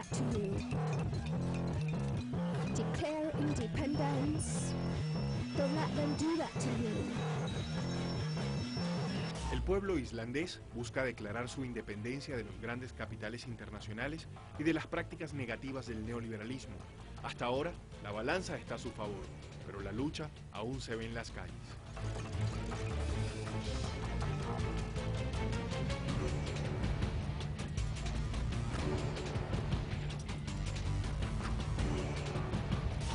that to you. Declare independence. Don't let them do that to you. El pueblo islandés busca declarar su independencia de los grandes capitales internacionales y de las prácticas negativas del neoliberalismo. Hasta ahora, la balanza está a su favor, pero la lucha aún se ve en las calles.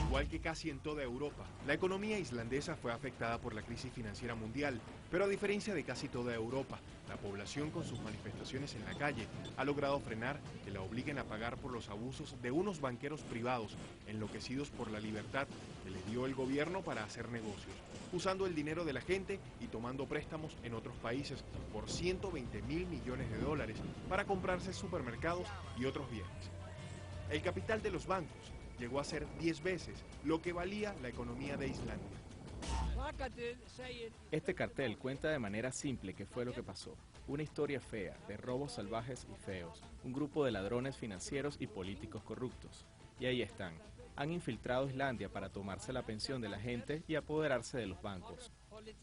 Igual que casi en toda Europa, la economía islandesa fue afectada por la crisis financiera mundial, pero a diferencia de casi toda Europa, la población con sus manifestaciones en la calle ha logrado frenar que la obliguen a pagar por los abusos de unos banqueros privados enloquecidos por la libertad que le dio el gobierno para hacer negocios, usando el dinero de la gente y tomando préstamos en otros países por 120.000 millones de dólares para comprarse supermercados y otros bienes. El capital de los bancos llegó a ser 10 veces lo que valía la economía de Islandia. Este cartel cuenta de manera simple qué fue lo que pasó. Una historia fea, de robos salvajes y feos, un grupo de ladrones financieros y políticos corruptos. Y ahí están. Han infiltrado Islandia para tomarse la pensión de la gente y apoderarse de los bancos.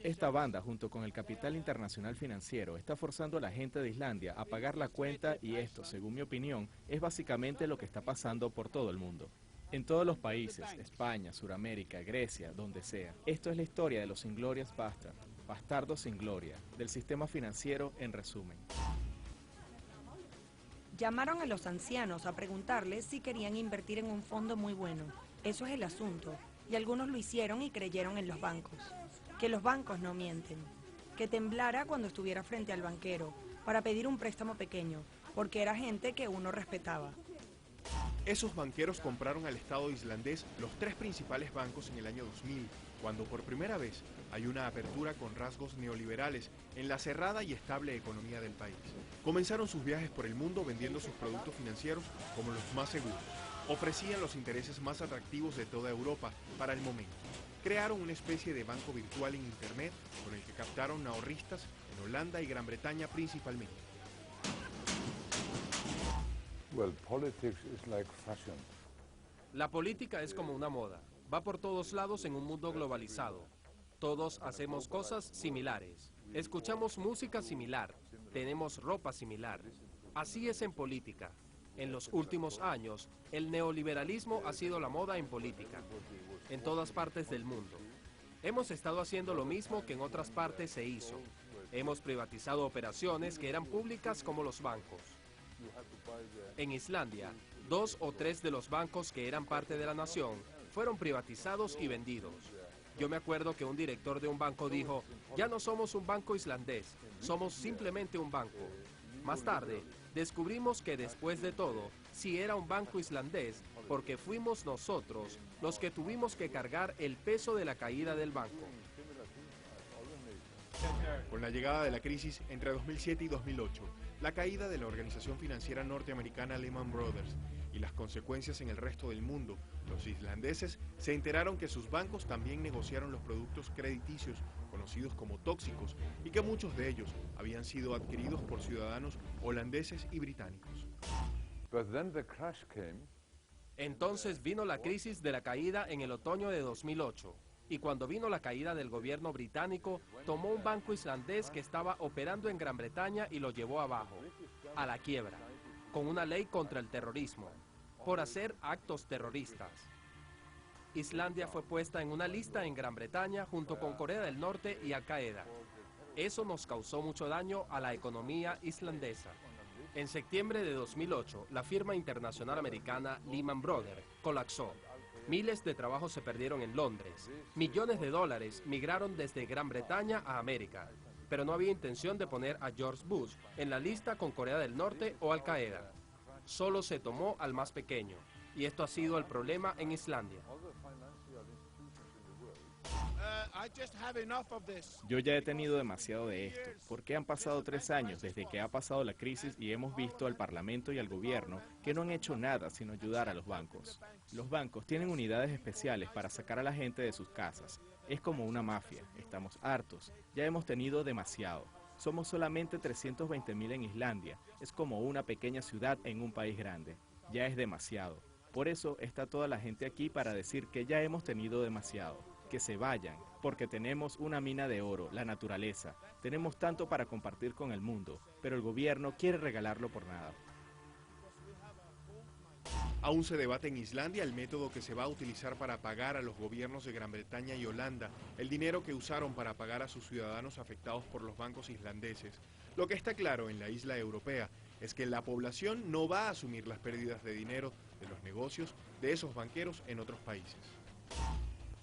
Esta banda, junto con el capital internacional financiero, está forzando a la gente de Islandia a pagar la cuenta y esto, según mi opinión, es básicamente lo que está pasando por todo el mundo. En todos los países, España, Suramérica, Grecia, donde sea. Esto es la historia de los Inglorious Bastards, bastardos sin gloria, del sistema financiero en resumen. Llamaron a los ancianos a preguntarles si querían invertir en un fondo muy bueno. Eso es el asunto. Y algunos lo hicieron y creyeron en los bancos. Que los bancos no mienten. Que temblara cuando estuviera frente al banquero para pedir un préstamo pequeño, porque era gente que uno respetaba. Esos banqueros compraron al Estado islandés los 3 principales bancos en el año 2000, cuando por primera vez hay una apertura con rasgos neoliberales en la cerrada y estable economía del país. Comenzaron sus viajes por el mundo vendiendo sus productos financieros como los más seguros. Ofrecían los intereses más atractivos de toda Europa para el momento. Crearon una especie de banco virtual en Internet con el que captaron ahorristas en Holanda y Gran Bretaña principalmente. La política es como una moda. Va por todos lados en un mundo globalizado. Todos hacemos cosas similares. Escuchamos música similar. Tenemos ropa similar. Así es en política. En los últimos años, el neoliberalismo ha sido la moda en política, en todas partes del mundo. Hemos estado haciendo lo mismo que en otras partes se hizo. Hemos privatizado operaciones que eran públicas como los bancos. En Islandia, 2 o 3 de los bancos que eran parte de la nación fueron privatizados y vendidos. Yo me acuerdo que un director de un banco dijo, ya no somos un banco islandés, somos simplemente un banco. Más tarde, descubrimos que después de todo, sí era un banco islandés porque fuimos nosotros los que tuvimos que cargar el peso de la caída del banco. Con la llegada de la crisis entre 2007 y 2008, la caída de la organización financiera norteamericana Lehman Brothers y las consecuencias en el resto del mundo, los islandeses se enteraron que sus bancos también negociaron los productos crediticios conocidos como tóxicos y que muchos de ellos habían sido adquiridos por ciudadanos holandeses y británicos. Entonces vino la crisis de la caída en el otoño de 2008. Y cuando vino la caída del gobierno británico, tomó un banco islandés que estaba operando en Gran Bretaña y lo llevó abajo, a la quiebra, con una ley contra el terrorismo, por hacer actos terroristas. Islandia fue puesta en una lista en Gran Bretaña junto con Corea del Norte y Al Qaeda. Eso nos causó mucho daño a la economía islandesa. En septiembre de 2008, la firma internacional americana Lehman Brothers colapsó. Miles de trabajos se perdieron en Londres. Millones de dólares migraron desde Gran Bretaña a América. Pero no había intención de poner a George Bush en la lista con Corea del Norte o Al Qaeda. Solo se tomó al más pequeño. Y esto ha sido el problema en Islandia. Yo ya he tenido demasiado de esto, porque han pasado 3 años desde que ha pasado la crisis y hemos visto al Parlamento y al gobierno que no han hecho nada sino ayudar a los bancos. Los bancos tienen unidades especiales para sacar a la gente de sus casas. Es como una mafia, estamos hartos, ya hemos tenido demasiado. Somos solamente 320.000 en Islandia, es como una pequeña ciudad en un país grande. Ya es demasiado. Por eso está toda la gente aquí para decir que ya hemos tenido demasiado. Que se vayan, porque tenemos una mina de oro, la naturaleza. Tenemos tanto para compartir con el mundo, pero el gobierno quiere regalarlo por nada. Aún se debate en Islandia el método que se va a utilizar para pagar a los gobiernos de Gran Bretaña y Holanda el dinero que usaron para pagar a sus ciudadanos afectados por los bancos islandeses. Lo que está claro en la isla europea es que la población no va a asumir las pérdidas de dinero de los negocios de esos banqueros en otros países.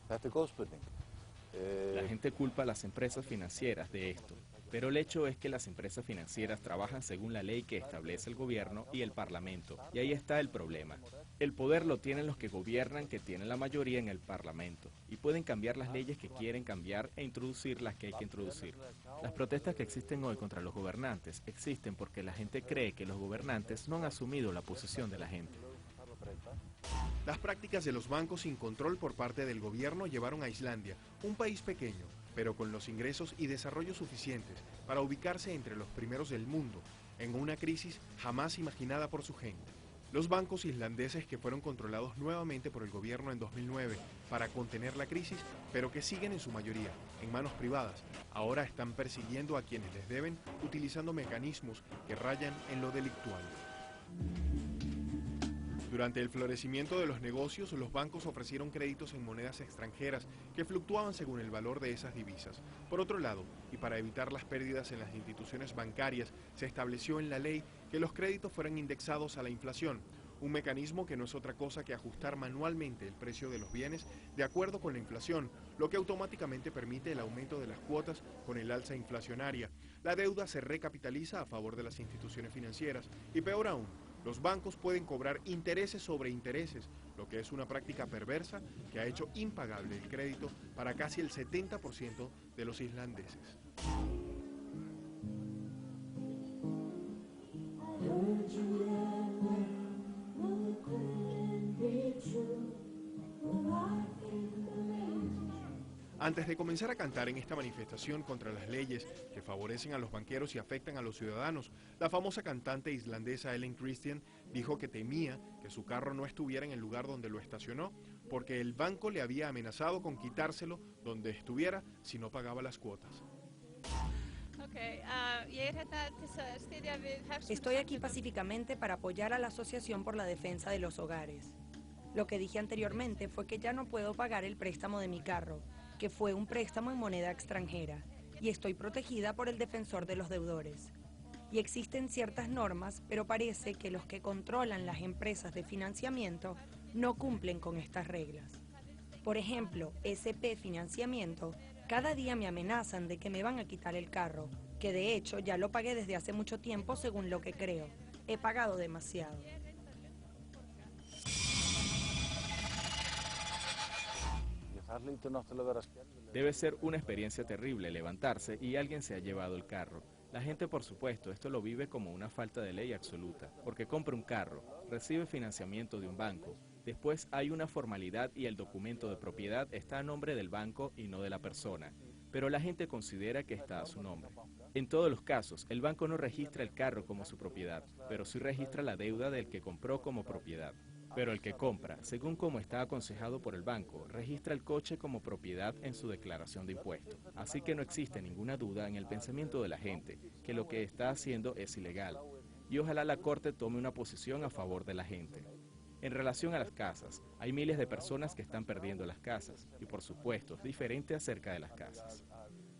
La gente culpa a las empresas financieras de esto, pero el hecho es que las empresas financieras trabajan según la ley que establece el gobierno y el parlamento, y ahí está el problema. El poder lo tienen los que gobiernan, que tienen la mayoría en el parlamento, y pueden cambiar las leyes que quieren cambiar e introducir las que hay que introducir. Las protestas que existen hoy contra los gobernantes existen porque la gente cree que los gobernantes no han asumido la posición de la gente. Las prácticas de los bancos sin control por parte del gobierno llevaron a Islandia, un país pequeño, pero con los ingresos y desarrollo suficientes para ubicarse entre los primeros del mundo, en una crisis jamás imaginada por su gente. Los bancos islandeses que fueron controlados nuevamente por el gobierno en 2009 para contener la crisis, pero que siguen en su mayoría en manos privadas, ahora están persiguiendo a quienes les deben utilizando mecanismos que rayan en lo delictual. Durante el florecimiento de los negocios, los bancos ofrecieron créditos en monedas extranjeras que fluctuaban según el valor de esas divisas. Por otro lado, y para evitar las pérdidas en las instituciones bancarias, se estableció en la ley que los créditos fueran indexados a la inflación, un mecanismo que no es otra cosa que ajustar manualmente el precio de los bienes de acuerdo con la inflación, lo que automáticamente permite el aumento de las cuotas con el alza inflacionaria. La deuda se recapitaliza a favor de las instituciones financieras y, peor aún, los bancos pueden cobrar intereses sobre intereses, lo que es una práctica perversa que ha hecho impagable el crédito para casi el 70% de los islandeses. Antes de comenzar a cantar en esta manifestación contra las leyes que favorecen a los banqueros y afectan a los ciudadanos, la famosa cantante islandesa Ellen Christian dijo que temía que su carro no estuviera en el lugar donde lo estacionó porque el banco le había amenazado con quitárselo donde estuviera si no pagaba las cuotas. Estoy aquí pacíficamente para apoyar a la Asociación por la Defensa de los Hogares. Lo que dije anteriormente fue que ya no puedo pagar el préstamo de mi carro, que fue un préstamo en moneda extranjera, y estoy protegida por el defensor de los deudores. Y existen ciertas normas, pero parece que los que controlan las empresas de financiamiento no cumplen con estas reglas. Por ejemplo, SP Financiamiento, cada día me amenazan de que me van a quitar el carro, que de hecho ya lo pagué desde hace mucho tiempo según lo que creo. He pagado demasiado. Debe ser una experiencia terrible levantarse y alguien se ha llevado el carro. La gente, por supuesto, esto lo vive como una falta de ley absoluta, porque compra un carro, recibe financiamiento de un banco, después hay una formalidad y el documento de propiedad está a nombre del banco y no de la persona, pero la gente considera que está a su nombre. En todos los casos, el banco no registra el carro como su propiedad, pero sí registra la deuda del que compró como propiedad. Pero el que compra, según como está aconsejado por el banco, registra el coche como propiedad en su declaración de impuestos. Así que no existe ninguna duda en el pensamiento de la gente que lo que está haciendo es ilegal. Y ojalá la Corte tome una posición a favor de la gente. En relación a las casas, hay miles de personas que están perdiendo las casas, y por supuesto, es diferente acerca de las casas.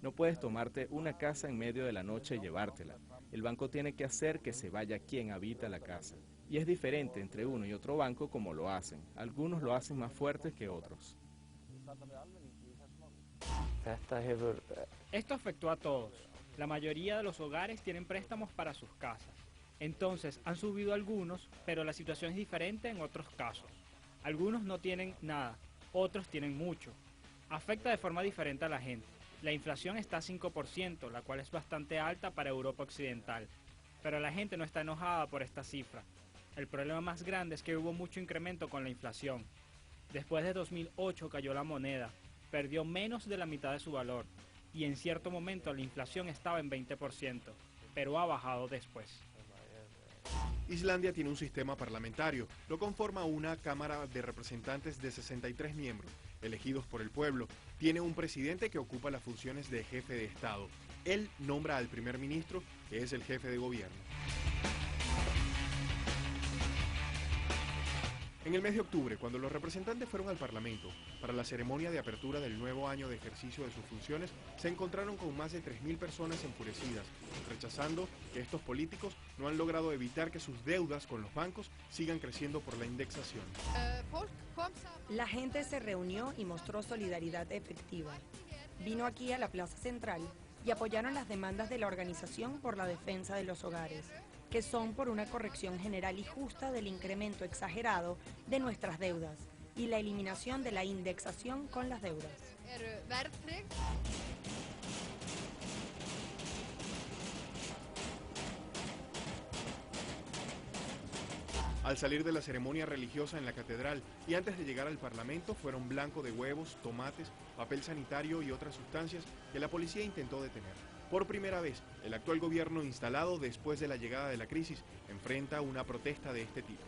No puedes tomarte una casa en medio de la noche y llevártela. El banco tiene que hacer que se vaya quien habita la casa. Y es diferente entre uno y otro banco como lo hacen. Algunos lo hacen más fuertes que otros. Esto afectó a todos. La mayoría de los hogares tienen préstamos para sus casas. Entonces han subido algunos, pero la situación es diferente en otros casos. Algunos no tienen nada, otros tienen mucho. Afecta de forma diferente a la gente. La inflación está a 5%, la cual es bastante alta para Europa Occidental. Pero la gente no está enojada por esta cifra. El problema más grande es que hubo mucho incremento con la inflación. Después de 2008 cayó la moneda, perdió menos de la mitad de su valor y en cierto momento la inflación estaba en 20%, pero ha bajado después. Islandia tiene un sistema parlamentario, lo conforma una Cámara de Representantes de 63 miembros, elegidos por el pueblo. Tiene un presidente que ocupa las funciones de jefe de Estado. Él nombra al primer ministro, que es el jefe de gobierno. En el mes de octubre, cuando los representantes fueron al Parlamento para la ceremonia de apertura del nuevo año de ejercicio de sus funciones, se encontraron con más de 3.000 personas enfurecidas, rechazando que estos políticos no han logrado evitar que sus deudas con los bancos sigan creciendo por la indexación. La gente se reunió y mostró solidaridad efectiva. Vino aquí a la Plaza Central y apoyaron las demandas de la Organización por la Defensa de los Hogares, que son por una corrección general y justa del incremento exagerado de nuestras deudas y la eliminación de la indexación con las deudas. Al salir de la ceremonia religiosa en la catedral y antes de llegar al Parlamento, fueron blanco de huevos, tomates, papel sanitario y otras sustancias que la policía intentó detener. Por primera vez, el actual gobierno instalado después de la llegada de la crisis enfrenta una protesta de este tipo.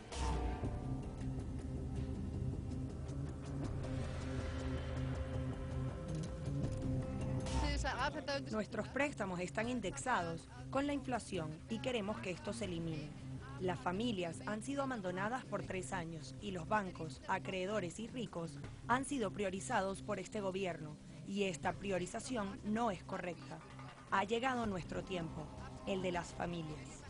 Nuestros préstamos están indexados con la inflación y queremos que esto se elimine. Las familias han sido abandonadas por 3 años y los bancos, acreedores y ricos han sido priorizados por este gobierno y esta priorización no es correcta. Ha llegado nuestro tiempo, el de las familias.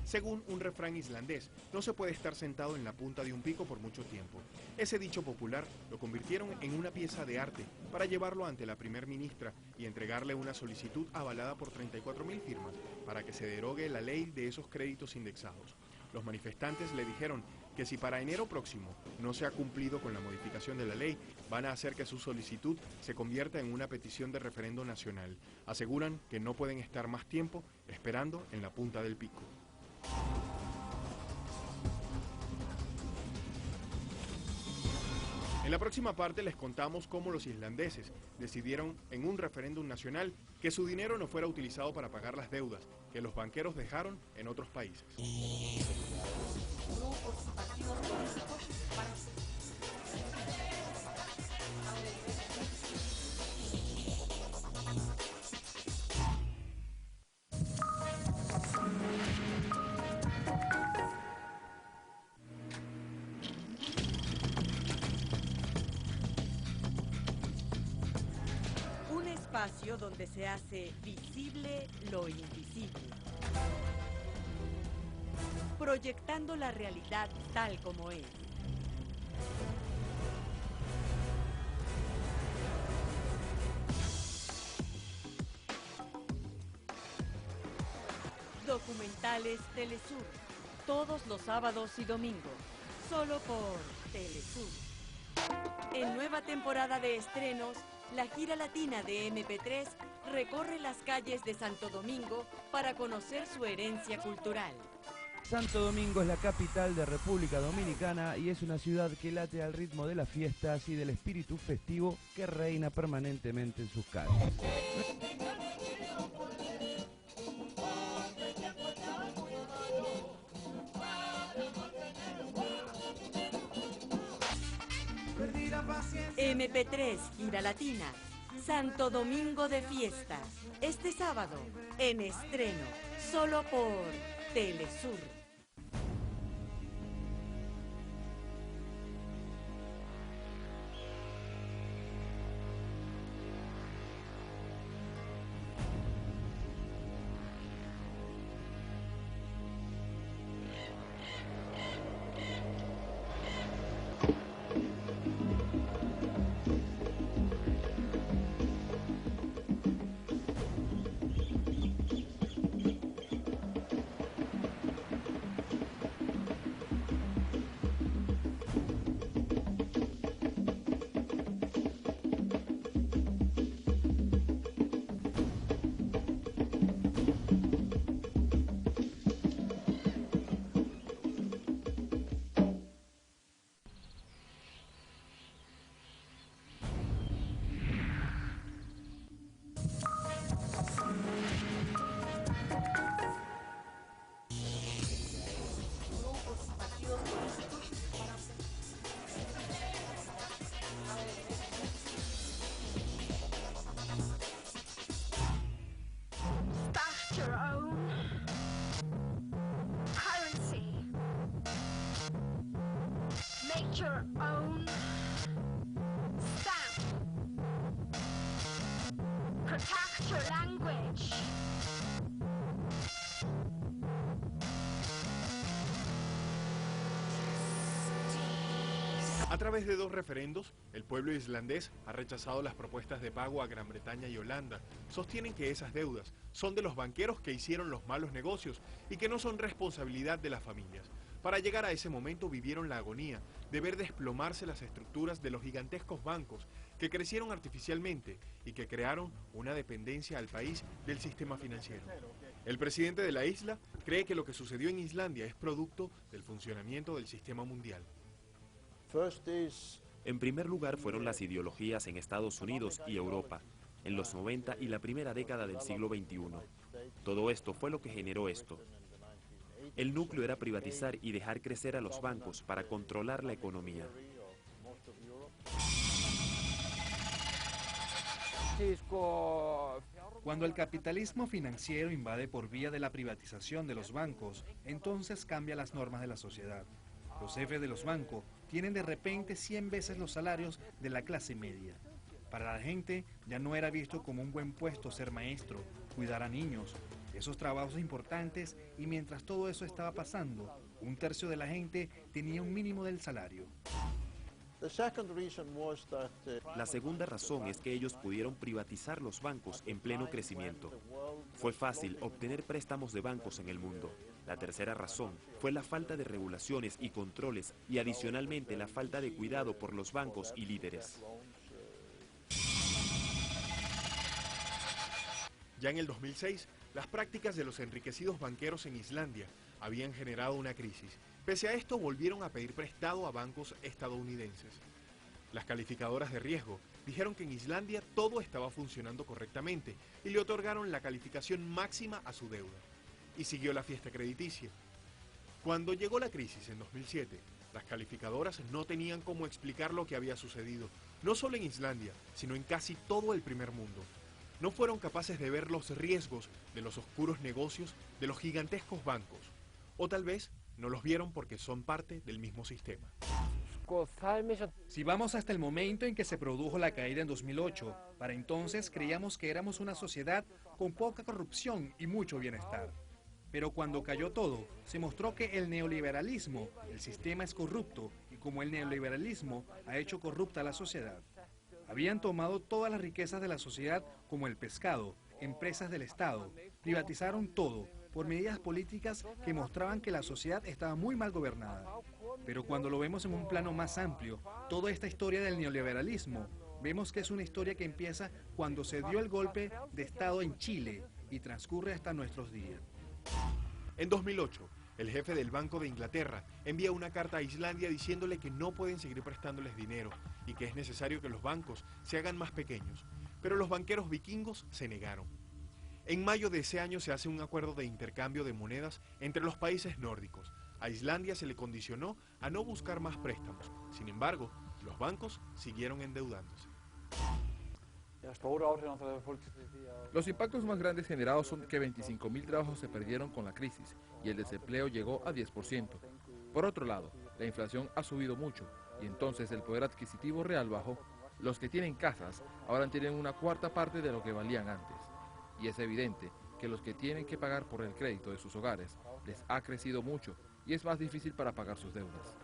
Según un refrán islandés, no se puede estar sentado en la punta de un pico por mucho tiempo. Ese dicho popular lo convirtieron en una pieza de arte para llevarlo ante la primer ministra y entregarle una solicitud avalada por 34.000 firmas para que se derogue la ley de esos créditos indexados. Los manifestantes le dijeron que si para enero próximo no se ha cumplido con la modificación de la ley, van a hacer que su solicitud se convierta en una petición de referendo nacional. Aseguran que no pueden estar más tiempo esperando en la punta del pico. En la próxima parte les contamos cómo los islandeses decidieron en un referéndum nacional que su dinero no fuera utilizado para pagar las deudas que los banqueros dejaron en otros países. Un espacio donde se hace visible lo invisible, proyectando la realidad tal como es. Documentales Telesur, todos los sábados y domingos, solo por Telesur. En nueva temporada de estrenos, la gira latina de MP3 recorre las calles de Santo Domingo para conocer su herencia cultural. Santo Domingo es la capital de República Dominicana y es una ciudad que late al ritmo de las fiestas y del espíritu festivo que reina permanentemente en sus calles. MP3 Gira Latina, Santo Domingo de Fiestas, este sábado en estreno, solo por Telesur. your own stamp. Protect your language. A través de 2 referendos, el pueblo islandés ha rechazado las propuestas de pago a Gran Bretaña y Holanda. Sostienen que esas deudas son de los banqueros que hicieron los malos negocios y que no son responsabilidad de las familias. Para llegar a ese momento vivieron la agonía de ver desplomarse las estructuras de los gigantescos bancos que crecieron artificialmente y que crearon una dependencia al país del sistema financiero. El presidente de la isla cree que lo que sucedió en Islandia es producto del funcionamiento del sistema mundial. En primer lugar fueron las ideologías en Estados Unidos y Europa, en los 90 y la primera década del siglo XXI. Todo esto fue lo que generó esto. El núcleo era privatizar y dejar crecer a los bancos para controlar la economía. Cuando el capitalismo financiero invade por vía de la privatización de los bancos, entonces cambia las normas de la sociedad. Los jefes de los bancos tienen de repente 100 veces los salarios de la clase media. Para la gente ya no era visto como un buen puesto ser maestro, cuidar a niños, esos trabajos importantes, y mientras todo eso estaba pasando, 1/3 de la gente tenía un mínimo del salario. La segunda razón es que ellos pudieron privatizar los bancos en pleno crecimiento. Fue fácil obtener préstamos de bancos en el mundo. La tercera razón fue la falta de regulaciones y controles y adicionalmente la falta de cuidado por los bancos y líderes. Ya en el 2006, las prácticas de los enriquecidos banqueros en Islandia habían generado una crisis. Pese a esto, volvieron a pedir prestado a bancos estadounidenses. Las calificadoras de riesgo dijeron que en Islandia todo estaba funcionando correctamente y le otorgaron la calificación máxima a su deuda. Y siguió la fiesta crediticia. Cuando llegó la crisis en 2007, las calificadoras no tenían cómo explicar lo que había sucedido, no solo en Islandia, sino en casi todo el primer mundo. No fueron capaces de ver los riesgos de los oscuros negocios de los gigantescos bancos. O tal vez no los vieron porque son parte del mismo sistema. Si vamos hasta el momento en que se produjo la caída en 2008, para entonces creíamos que éramos una sociedad con poca corrupción y mucho bienestar. Pero cuando cayó todo, se mostró que el neoliberalismo, el sistema es corrupto, y como el neoliberalismo ha hecho corrupta a la sociedad. Habían tomado todas las riquezas de la sociedad como el pescado, empresas del Estado, privatizaron todo por medidas políticas que mostraban que la sociedad estaba muy mal gobernada. Pero cuando lo vemos en un plano más amplio, toda esta historia del neoliberalismo, vemos que es una historia que empieza cuando se dio el golpe de Estado en Chile y transcurre hasta nuestros días. En 2008, el jefe del Banco de Inglaterra envía una carta a Islandia diciéndole que no pueden seguir prestándoles dinero y que es necesario que los bancos se hagan más pequeños, pero los banqueros vikingos se negaron. En mayo de ese año se hace un acuerdo de intercambio de monedas entre los países nórdicos. A Islandia se le condicionó a no buscar más préstamos. Sin embargo, los bancos siguieron endeudándose. Los impactos más grandes generados son que 25.000 trabajos se perdieron con la crisis y el desempleo llegó a 10%. Por otro lado, la inflación ha subido mucho y entonces el poder adquisitivo real bajó. Los que tienen casas ahora tienen una cuarta parte de lo que valían antes. Y es evidente que los que tienen que pagar por el crédito de sus hogares les ha crecido mucho y es más difícil para pagar sus deudas.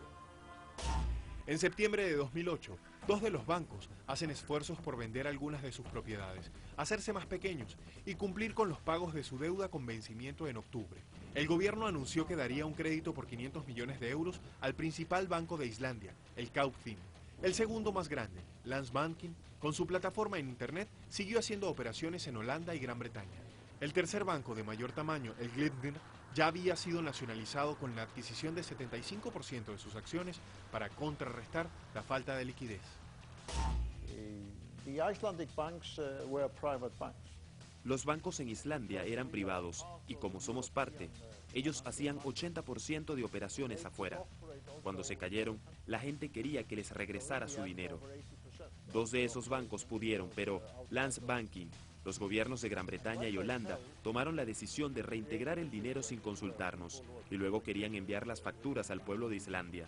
En septiembre de 2008, 2 de los bancos hacen esfuerzos por vender algunas de sus propiedades, hacerse más pequeños y cumplir con los pagos de su deuda con vencimiento en octubre. El gobierno anunció que daría un crédito por 500 millones de euros al principal banco de Islandia, el Kaupthing. El segundo más grande, Landsbankinn, con su plataforma en Internet, siguió haciendo operaciones en Holanda y Gran Bretaña. El tercer banco de mayor tamaño, el Glitnir, ya había sido nacionalizado con la adquisición de 75% de sus acciones para contrarrestar la falta de liquidez. Los bancos en Islandia eran privados y como somos parte, ellos hacían 80% de operaciones afuera. Cuando se cayeron, la gente quería que les regresara su dinero. 2 de esos bancos pudieron, pero Landsbankinn, los gobiernos de Gran Bretaña y Holanda tomaron la decisión de reintegrar el dinero sin consultarnos y luego querían enviar las facturas al pueblo de Islandia.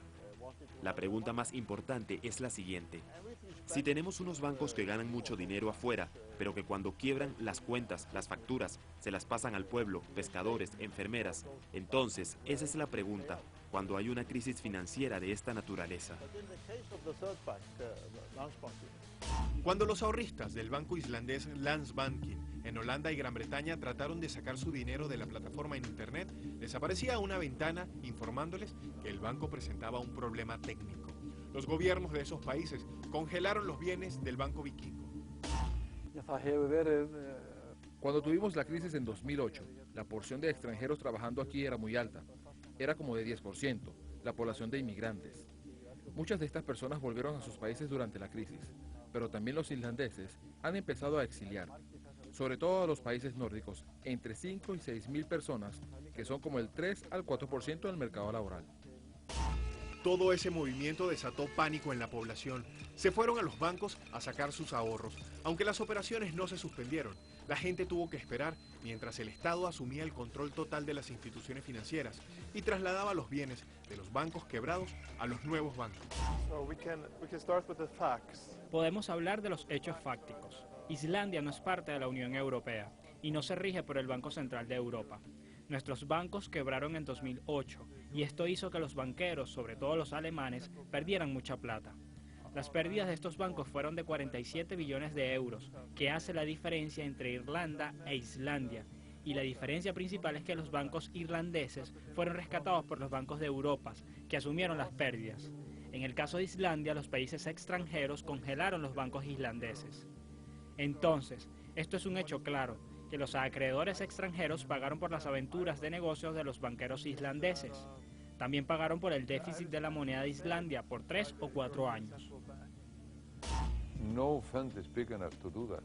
La pregunta más importante es la siguiente. Si tenemos unos bancos que ganan mucho dinero afuera, pero que cuando quiebran las cuentas, las facturas, se las pasan al pueblo, pescadores, enfermeras, entonces esa es la pregunta cuando hay una crisis financiera de esta naturaleza. Cuando los ahorristas del banco islandés Landsbanken en Holanda y Gran Bretaña trataron de sacar su dinero de la plataforma en internet, les aparecía una ventana informándoles que el banco presentaba un problema técnico. Los gobiernos de esos países congelaron los bienes del banco vikingo. Cuando tuvimos la crisis en 2008, la porción de extranjeros trabajando aquí era muy alta. Era como de 10%, la población de inmigrantes. Muchas de estas personas volvieron a sus países durante la crisis, pero también los islandeses han empezado a exiliar, sobre todo a los países nórdicos, entre 5 y 6 mil personas, que son como el 3 al 4% del mercado laboral. Todo ese movimiento desató pánico en la población. Se fueron a los bancos a sacar sus ahorros. Aunque las operaciones no se suspendieron, la gente tuvo que esperar mientras el Estado asumía el control total de las instituciones financieras y trasladaba los bienes de los bancos quebrados a los nuevos bancos. Podemos hablar de los hechos fácticos. Islandia no es parte de la Unión Europea y no se rige por el Banco Central de Europa. Nuestros bancos quebraron en 2008 y esto hizo que los banqueros, sobre todo los alemanes, perdieran mucha plata. Las pérdidas de estos bancos fueron de 47 billones de euros, que hace la diferencia entre Irlanda e Islandia. Y la diferencia principal es que los bancos irlandeses fueron rescatados por los bancos de Europa, que asumieron las pérdidas. En el caso de Islandia, los países extranjeros congelaron los bancos islandeses. Entonces, esto es un hecho claro, que los acreedores extranjeros pagaron por las aventuras de negocios de los banqueros islandeses. También pagaron por el déficit de la moneda de Islandia por 3 o 4 años.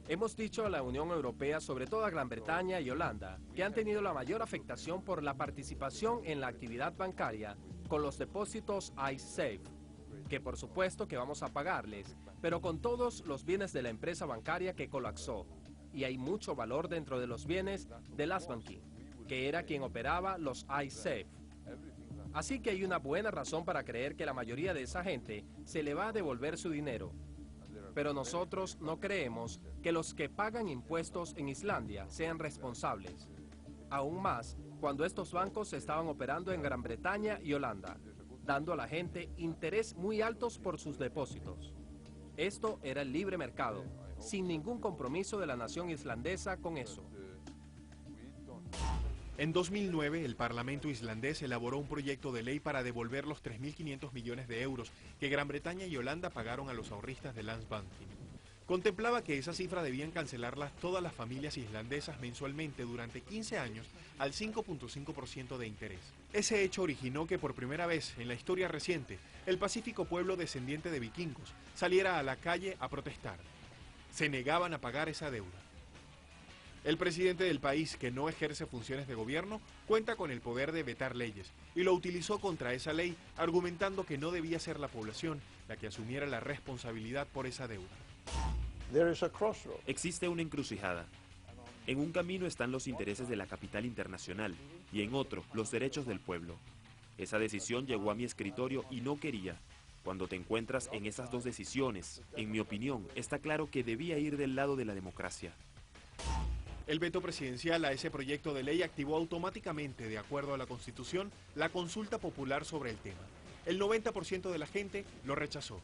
Hemos dicho a la Unión Europea, sobre todo a Gran Bretaña y Holanda, que han tenido la mayor afectación por la participación en la actividad bancaria con los depósitos IceSafe, que por supuesto que vamos a pagarles, pero con todos los bienes de la empresa bancaria que colapsó. Y hay mucho valor dentro de los bienes de Landsbanken, que era quien operaba los IceSafe. Así que hay una buena razón para creer que la mayoría de esa gente se le va a devolver su dinero. Pero nosotros no creemos que los que pagan impuestos en Islandia sean responsables. Aún más, cuando estos bancos estaban operando en Gran Bretaña y Holanda, dando a la gente interés muy altos por sus depósitos. Esto era el libre mercado, sin ningún compromiso de la nación islandesa con eso. En 2009, el Parlamento islandés elaboró un proyecto de ley para devolver los 3.500 millones de euros que Gran Bretaña y Holanda pagaron a los ahorristas de Landsbanken. Contemplaba que esa cifra debían cancelarlas todas las familias islandesas mensualmente durante 15 años al 5.5% de interés. Ese hecho originó que por primera vez en la historia reciente, el pacífico pueblo descendiente de vikingos saliera a la calle a protestar. Se negaban a pagar esa deuda. El presidente del país, que no ejerce funciones de gobierno, cuenta con el poder de vetar leyes y lo utilizó contra esa ley, argumentando que no debía ser la población la que asumiera la responsabilidad por esa deuda. Existe una encrucijada. En un camino están los intereses de la capital internacional y en otro los derechos del pueblo. Esa decisión llegó a mi escritorio y no quería. Cuando te encuentras en esas dos decisiones, en mi opinión, está claro que debía ir del lado de la democracia. El veto presidencial a ese proyecto de ley activó automáticamente, de acuerdo a la Constitución, la consulta popular sobre el tema. El 90% de la gente lo rechazó.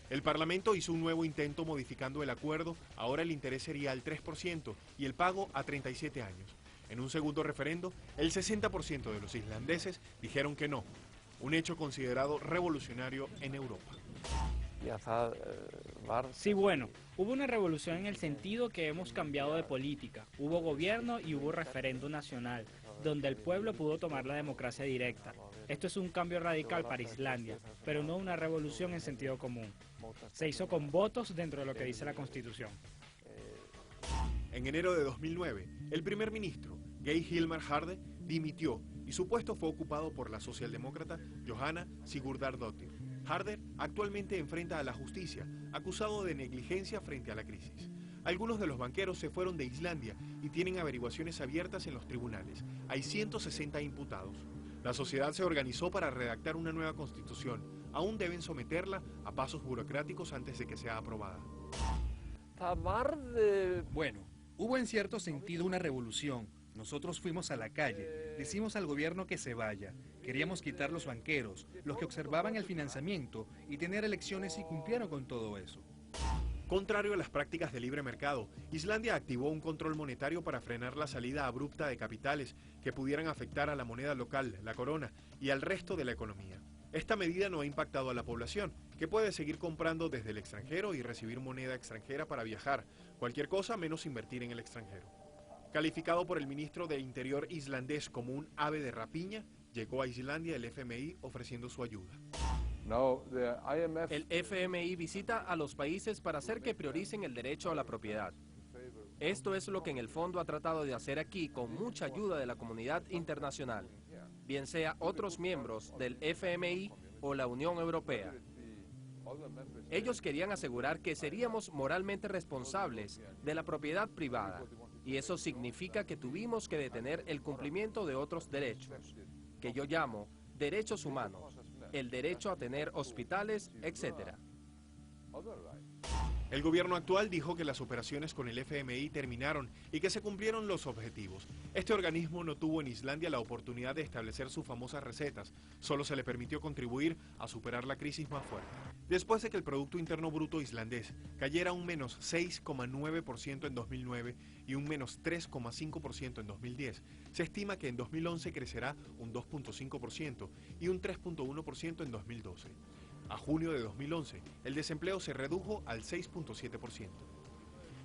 El Parlamento hizo un nuevo intento modificando el acuerdo, ahora el interés sería al 3% y el pago a 37 años. En un segundo referendo, el 60% de los islandeses dijeron que no, un hecho considerado revolucionario en Europa. Sí, bueno, hubo una revolución en el sentido que hemos cambiado de política. Hubo gobierno y hubo referéndum nacional, donde el pueblo pudo tomar la democracia directa. Esto es un cambio radical para Islandia, pero no una revolución en sentido común. Se hizo con votos dentro de lo que dice la Constitución. En enero de 2009, el primer ministro, Geir Hilmar Haarde, dimitió y su puesto fue ocupado por la socialdemócrata Johanna Sigurdardóttir. Haarde actualmente enfrenta a la justicia, acusado de negligencia frente a la crisis. Algunos de los banqueros se fueron de Islandia y tienen averiguaciones abiertas en los tribunales. Hay 160 imputados. La sociedad se organizó para redactar una nueva constitución, aún deben someterla a pasos burocráticos antes de que sea aprobada. Bueno, hubo en cierto sentido una revolución. Nosotros fuimos a la calle, decimos al gobierno que se vaya. Queríamos quitar los banqueros, los que observaban el financiamiento y tener elecciones y cumplieron con todo eso. Contrario a las prácticas de libre mercado, Islandia activó un control monetario para frenar la salida abrupta de capitales que pudieran afectar a la moneda local, la corona, y al resto de la economía. Esta medida no ha impactado a la población, que puede seguir comprando desde el extranjero y recibir moneda extranjera para viajar, cualquier cosa menos invertir en el extranjero. Calificado por el ministro de Interior islandés como un ave de rapiña, llegó a Islandia el FMI ofreciendo su ayuda. El FMI visita a los países para hacer que prioricen el derecho a la propiedad. Esto es lo que en el fondo ha tratado de hacer aquí con mucha ayuda de la comunidad internacional, bien sea otros miembros del FMI o la Unión Europea. Ellos querían asegurar que seríamos moralmente responsables de la propiedad privada, y eso significa que tuvimos que detener el cumplimiento de otros derechos, que yo llamo derechos humanos, el derecho a tener hospitales, etc. El gobierno actual dijo que las operaciones con el FMI terminaron y que se cumplieron los objetivos. Este organismo no tuvo en Islandia la oportunidad de establecer sus famosas recetas, solo se le permitió contribuir a superar la crisis más fuerte. Después de que el Producto Interno Bruto islandés cayera un menos 6,9% en 2009 y un menos 3,5% en 2010, se estima que en 2011 crecerá un 2,5% y un 3,1% en 2012. A junio de 2011, el desempleo se redujo al 6,7%.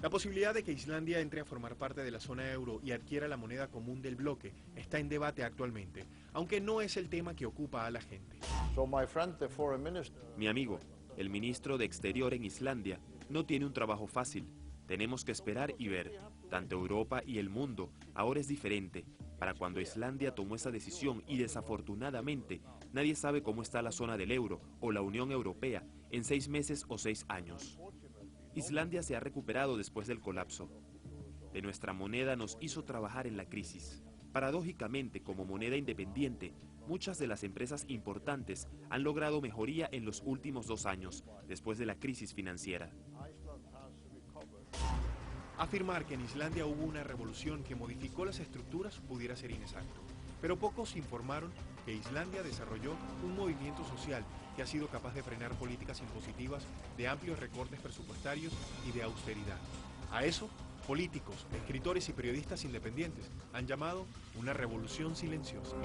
La posibilidad de que Islandia entre a formar parte de la zona euro y adquiera la moneda común del bloque está en debate actualmente, aunque no es el tema que ocupa a la gente. Mi amigo, el ministro de Exterior en Islandia, no tiene un trabajo fácil. Tenemos que esperar y ver. Tanto Europa y el mundo ahora es diferente. Para cuando Islandia tomó esa decisión y desafortunadamente nadie sabe cómo está la zona del euro o la Unión Europea en 6 meses o 6 años. Islandia se ha recuperado después del colapso. De nuestra moneda nos hizo trabajar en la crisis. Paradójicamente, como moneda independiente, muchas de las empresas importantes han logrado mejoría en los últimos 2 años, después de la crisis financiera. Afirmar que en Islandia hubo una revolución que modificó las estructuras pudiera ser inexacto, pero pocos informaron que Islandia desarrolló un movimiento social que ha sido capaz de frenar políticas impositivas de amplios recortes presupuestarios y de austeridad. A eso, políticos, escritores y periodistas independientes han llamado una revolución silenciosa.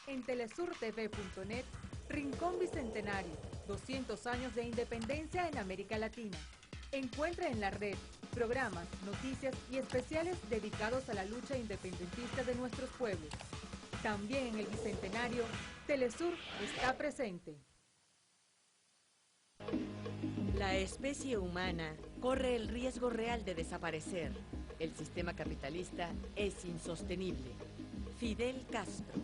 En telesurtv.net, Rincón Bicentenario, 200 años de independencia en América Latina. Encuentra en la red programas, noticias y especiales dedicados a la lucha independentista de nuestros pueblos. También en el Bicentenario, Telesur está presente. La especie humana corre el riesgo real de desaparecer. El sistema capitalista es insostenible. Fidel Castro.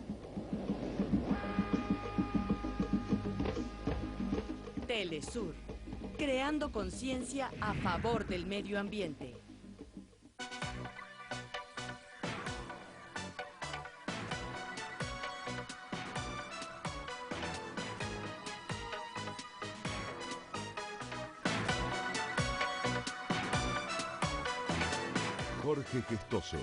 Telesur, creando conciencia a favor del medio ambiente. Jorge Gestoso.